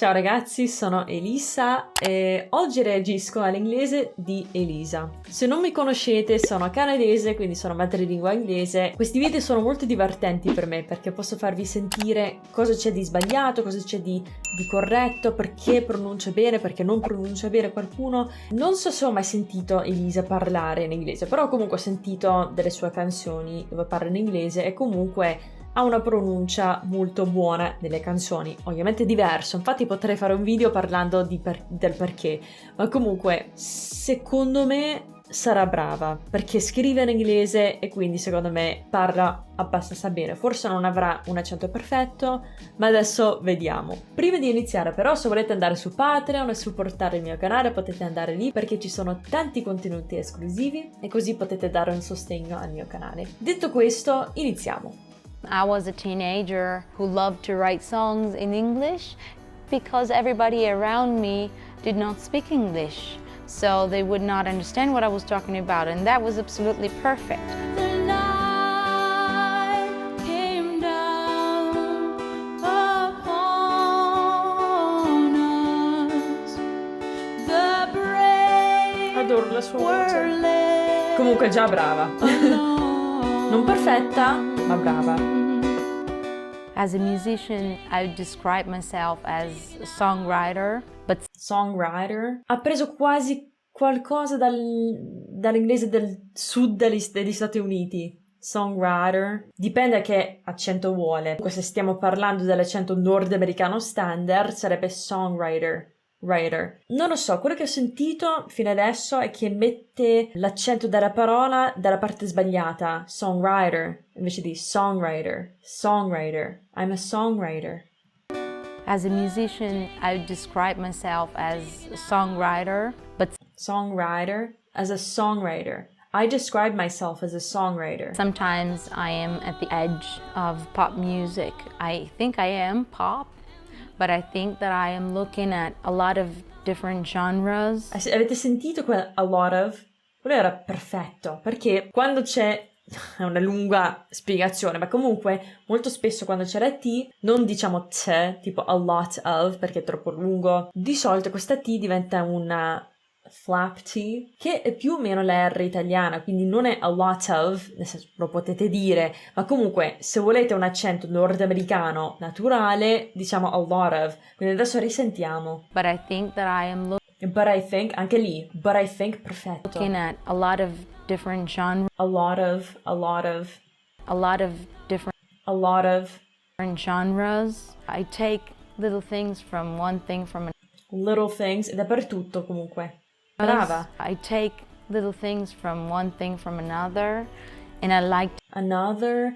Ciao ragazzi, sono Elisa e oggi reagisco all'inglese di Elisa. Se non mi conoscete, sono canadese, quindi sono madrelingua inglese. Questi video sono molto divertenti per me perché posso farvi sentire cosa c'è di sbagliato, cosa c'è di corretto, perché pronuncia bene, perché non pronuncia bene qualcuno. Non so se ho mai sentito Elisa parlare in inglese, però comunque ho sentito delle sue canzoni dove parla in inglese e comunque ha una pronuncia molto buona delle canzoni, ovviamente diverso, infatti potrei fare un video parlando del perché, ma comunque secondo me sarà brava, perché scrive in inglese e quindi secondo me parla abbastanza bene, forse non avrà un accento perfetto, ma adesso vediamo. Prima di iniziare però, se volete andare su Patreon e supportare il mio canale, potete andare lì perché ci sono tanti contenuti esclusivi e così potete dare un sostegno al mio canale. Detto questo, iniziamo. I was a teenager who loved to write songs in English because everybody around me did not speak English, so they would not understand what I was talking about, and that was absolutely perfect. The night came down upon us. The brave Adoro la sua voce. Comunque già brava. Non perfetta, ma brava. As a musician, I would describe myself as a songwriter, but Songwriter. Ha preso quasi qualcosa dall'inglese del sud degli Stati Uniti. Songwriter. Dipende a che accento vuole. Se stiamo parlando dell'accento nordamericano standard, sarebbe songwriter. Non lo so, quello che ho sentito fino adesso è che mette l'accento della parola dalla parte sbagliata, songwriter, invece di songwriter. I'm a songwriter. as a musician, I would describe myself as a songwriter, but Songwriter, as a songwriter. I describe myself as a songwriter. sometimes I am at the edge of pop music. I think I am pop, but I think that I am looking at a lot of different genres. Avete sentito quel a lot of? Quello era perfetto, perché quando c'è è una lunga spiegazione, ma comunque molto spesso quando c'è la T non diciamo T, tipo a lot of, perché è troppo lungo. Di solito questa T diventa una flap T, che è più o meno la R italiana, quindi non è a lot of, nel senso lo potete dire, ma comunque se volete un accento nordamericano naturale, diciamo a lot of. Quindi adesso risentiamo. But I think that I am But I think, anche lì, but I think, perfetto. looking at a lot of different genres, A lot of different genres. I take little things from one thing from little things, dappertutto comunque. another. Brava. I take little things from one thing from another, and I like Another.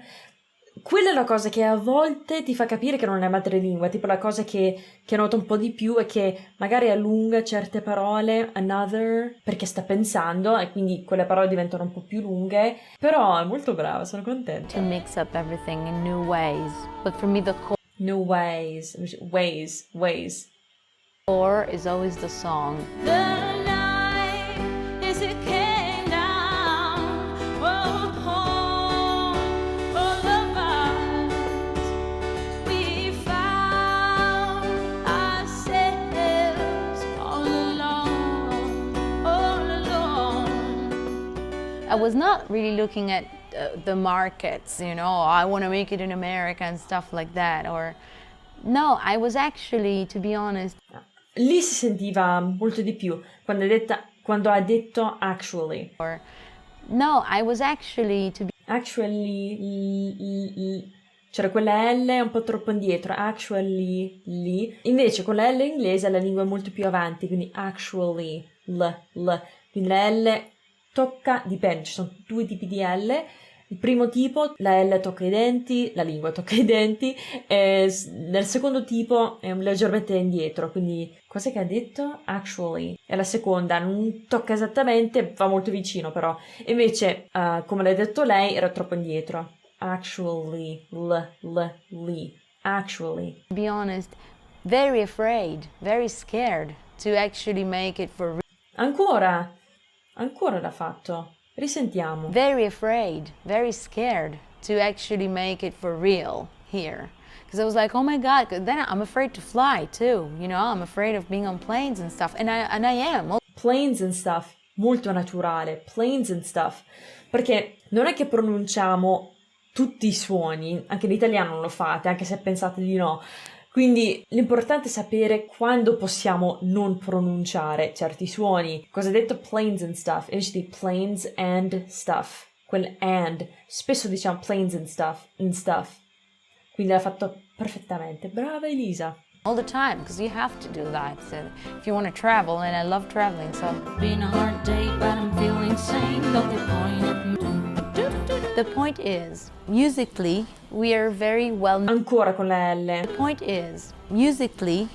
Quella è la cosa che a volte ti fa capire che non è madrelingua, tipo la cosa che nota un po' di più è che magari allunga certe parole, another, perché sta pensando e quindi quelle parole diventano un po' più lunghe, però è molto brava, sono contenta. to mix up everything in new ways. But for me, the New ways. core is always the song. I was not really looking at the markets, you know, I want to make it in America and stuff like that. Or no, I was actually, to be honest, Lì si sentiva molto di più quando ha detto actually. or no, I was actually, to be Actually, c'era quella L un po' troppo indietro, actually, lì. Invece con la L inglese la lingua è molto più avanti, quindi actually, quindi la L tocca, dipende, ci sono due tipi di L. Il primo tipo, la L tocca i denti, la lingua tocca i denti, e nel secondo tipo è leggermente indietro, quindi cos'è che ha detto? Actually. E la seconda non tocca esattamente, va molto vicino però. E invece, come l'ha detto lei, era troppo indietro. Actually, actually. to be honest, very afraid, very scared to actually make it for real. Ancora l'ha fatto. Risentiamo. Very afraid, very scared to actually make it for real here. because I was like, oh my God, 'cause then I'm afraid to fly too, you know, I'm afraid of being on planes and stuff, and I am. Planes and stuff, molto naturale, planes and stuff, perché non è che pronunciamo tutti i suoni, anche in italiano non lo fate, anche se pensate di no. Quindi l'importante è sapere quando possiamo non pronunciare certi suoni. Cosa ha detto planes and stuff? Invece di planes and stuff. Quel and. Spesso diciamo planes and stuff. Quindi l'ha fatto perfettamente. Brava Elisa. All the time, because you have to do that so if you want to travel, and I love traveling, so. Been a hard day, but I'm feeling sane. Got the point of The point is, musically, we are very well known. Ancora con la L. The point is, musically,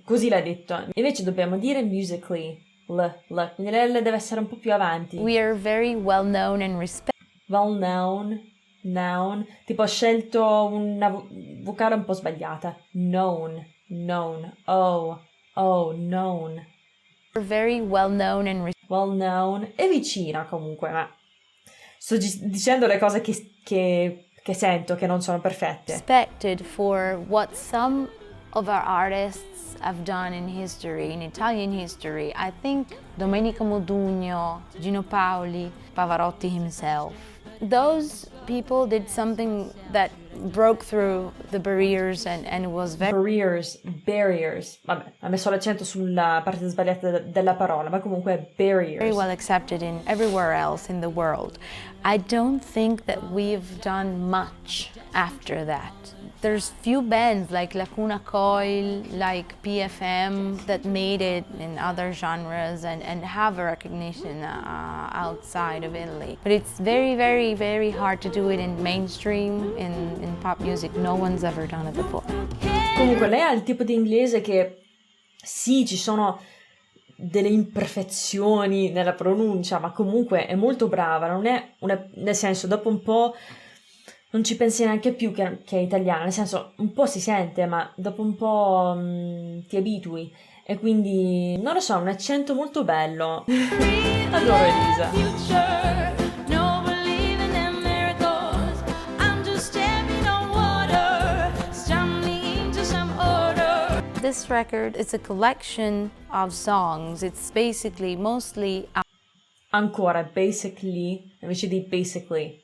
così l'ha detto. Invece dobbiamo dire musically, quindi la L deve essere un po' più avanti. we are very well known and respected. Well known, noun. Tipo ho scelto una vocale un po' sbagliata. Known. Oh, known. We're very well known and Well known. È vicina comunque, ma sto dicendo le cose che sento, che non sono perfette. respected for what some of our artists have done in history, in Italian history. I think Domenico Modugno, Gino Paoli, Pavarotti himself. Those people did something that broke through the barriers and was Barriers. Vabbè, ha messo l'accento sulla parte sbagliata della parola, ma comunque barriers. very well accepted in everywhere else in the world. I don't think that we've done much after that. There's few bands like Lacuna Coil, like PFM that made it in other genres and have a recognition outside of Italy. But it's very, very, very hard to do it in mainstream, in pop music. No one's ever done it before. Comunque lei ha il tipo di inglese che sì, ci sono delle imperfezioni nella pronuncia, ma comunque è molto brava, non è nel senso, dopo un po' non ci pensi neanche più che è italiana, nel senso, un po' si sente, ma dopo un po' ti abitui, e quindi, non lo so, un accento molto bello. Adoro Elisa. future. No believing in miracles. I'm just stepping on water, stumbling into some order. This record is a collection of songs. It's basically mostly Ancora, basically, invece di basically.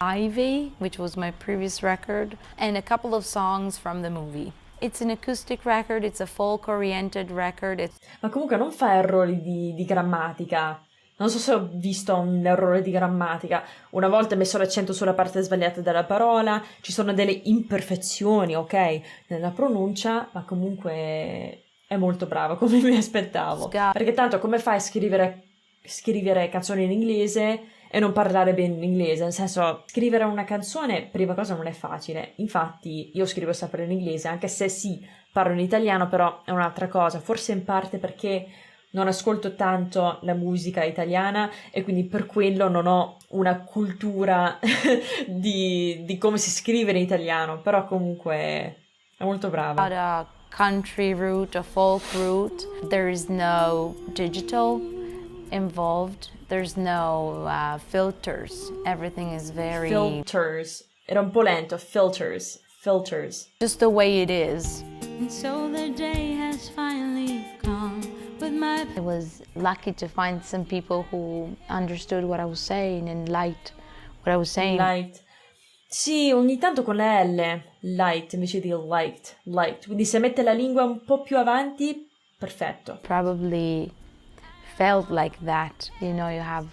Ivy, which was my previous record, and a couple of songs from the movie. It's an acoustic record, it's a folk-oriented record. Ma comunque non fa errori di grammatica. Non so se ho visto un errore di grammatica. Una volta ho messo l'accento sulla parte sbagliata della parola, ci sono delle imperfezioni, ok, nella pronuncia, ma comunque è molto brava, come mi aspettavo. Perché tanto come fai a scrivere canzoni in inglese e non parlare bene in inglese? Nel senso, scrivere una canzone, prima cosa, non è facile. Infatti io scrivo sempre in inglese, anche se sì, parlo in italiano, però è un'altra cosa. Forse in parte perché non ascolto tanto la musica italiana e quindi per quello non ho una cultura di come si scrive in italiano, però comunque è molto brava. About a country route, a folk route. There is no digital involved. There's no filters. Everything is very Filters. Era un po' lento. Filters. just the way it is. And so the day has finally come with my I was lucky to find some people who understood what I was saying and liked what I was saying. Light. Sì, ogni tanto con la L. Light invece di liked. Quindi se mette la lingua un po' più avanti, perfetto. Probably felt like that. You know, you have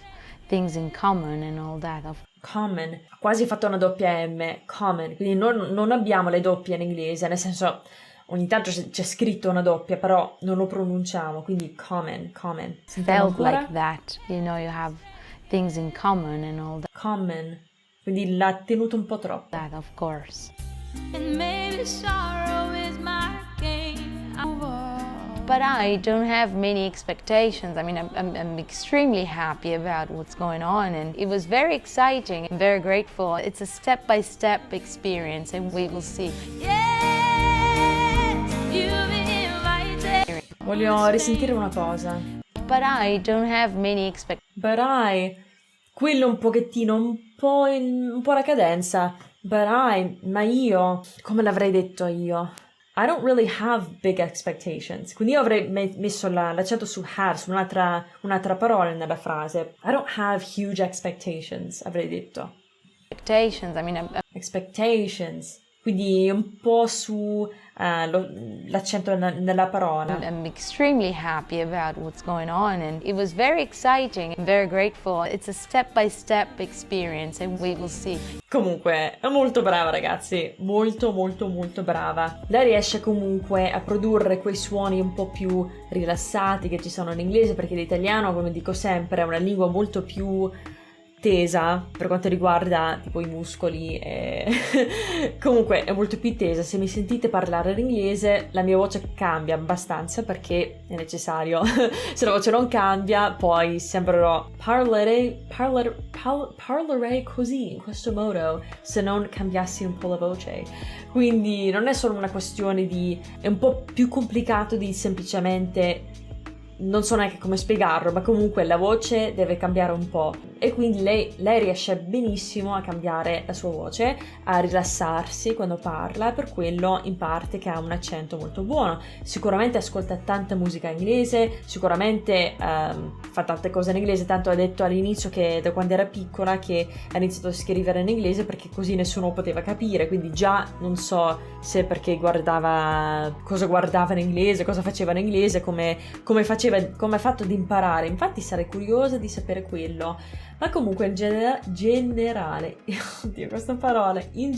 things in common and all that. Common. Ha quasi fatto una doppia M. Common. Quindi non abbiamo le doppie in inglese, nel senso, ogni tanto c'è scritto una doppia, però non lo pronunciamo, quindi common. Sentiamo Felt ancora? like that. You know, you have things in common and all Common. Quindi l'ha tenuto un po' troppo. that, of course. and maybe sorrow is my game over. But I don't have many expectations. I mean, I'm extremely happy about what's going on, and it was very exciting. I'm very grateful. It's a step-by-step experience, and we will see. Yes, you've been invited. Voglio risentire una cosa. But I don't have many expectations. But quello un pochettino, un po' la cadenza. ma io, come l'avrei detto io? I don't really have big expectations. Quindi io avrei messo l'accento su have, su un'altra parola nella frase. I don't have huge expectations, avrei detto. Expectations, Expectations. Quindi un po' su l'accento nella parola. I'm extremely happy about what's going on, and it was very exciting and very grateful. It's a step-by-step experience, and we will see. Comunque, è molto brava, ragazzi, molto molto molto brava. Lei riesce comunque a produrre quei suoni un po' più rilassati che ci sono in inglese, perché l'italiano, come dico sempre, è una lingua molto più tesa per quanto riguarda tipo i muscoli comunque è molto più tesa. Se mi sentite parlare in inglese la mia voce cambia abbastanza perché è necessario. Se la voce non cambia poi sembrerò parlerei così, in questo modo, se non cambiassi un po' la voce. Quindi non è solo una questione è un po' più complicato di semplicemente, non so neanche come spiegarlo, ma comunque la voce deve cambiare un po', e quindi lei riesce benissimo a cambiare la sua voce, a rilassarsi quando parla, per quello in parte che ha un accento molto buono. Sicuramente ascolta tanta musica inglese, sicuramente fa tante cose in inglese, tanto ha detto all'inizio che da quando era piccola che ha iniziato a scrivere in inglese perché così nessuno poteva capire, quindi già non so se perché cosa guardava in inglese, cosa faceva in inglese, come ha fatto ad imparare. Infatti sarei curiosa di sapere quello. Ma comunque in generale oddio questa parola, in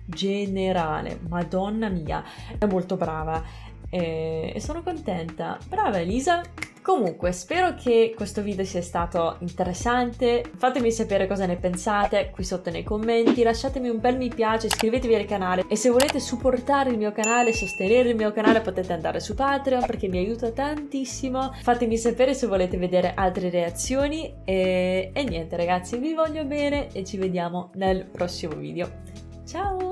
generale, madonna mia, è molto brava e sono contenta. Brava Elisa! Comunque, spero che questo video sia stato interessante. Fatemi sapere cosa ne pensate qui sotto nei commenti, lasciatemi un bel mi piace, iscrivetevi al canale e se volete supportare il mio canale, sostenere il mio canale, potete andare su Patreon perché mi aiuta tantissimo. Fatemi sapere se volete vedere altre reazioni e niente ragazzi, vi voglio bene e ci vediamo nel prossimo video. Ciao!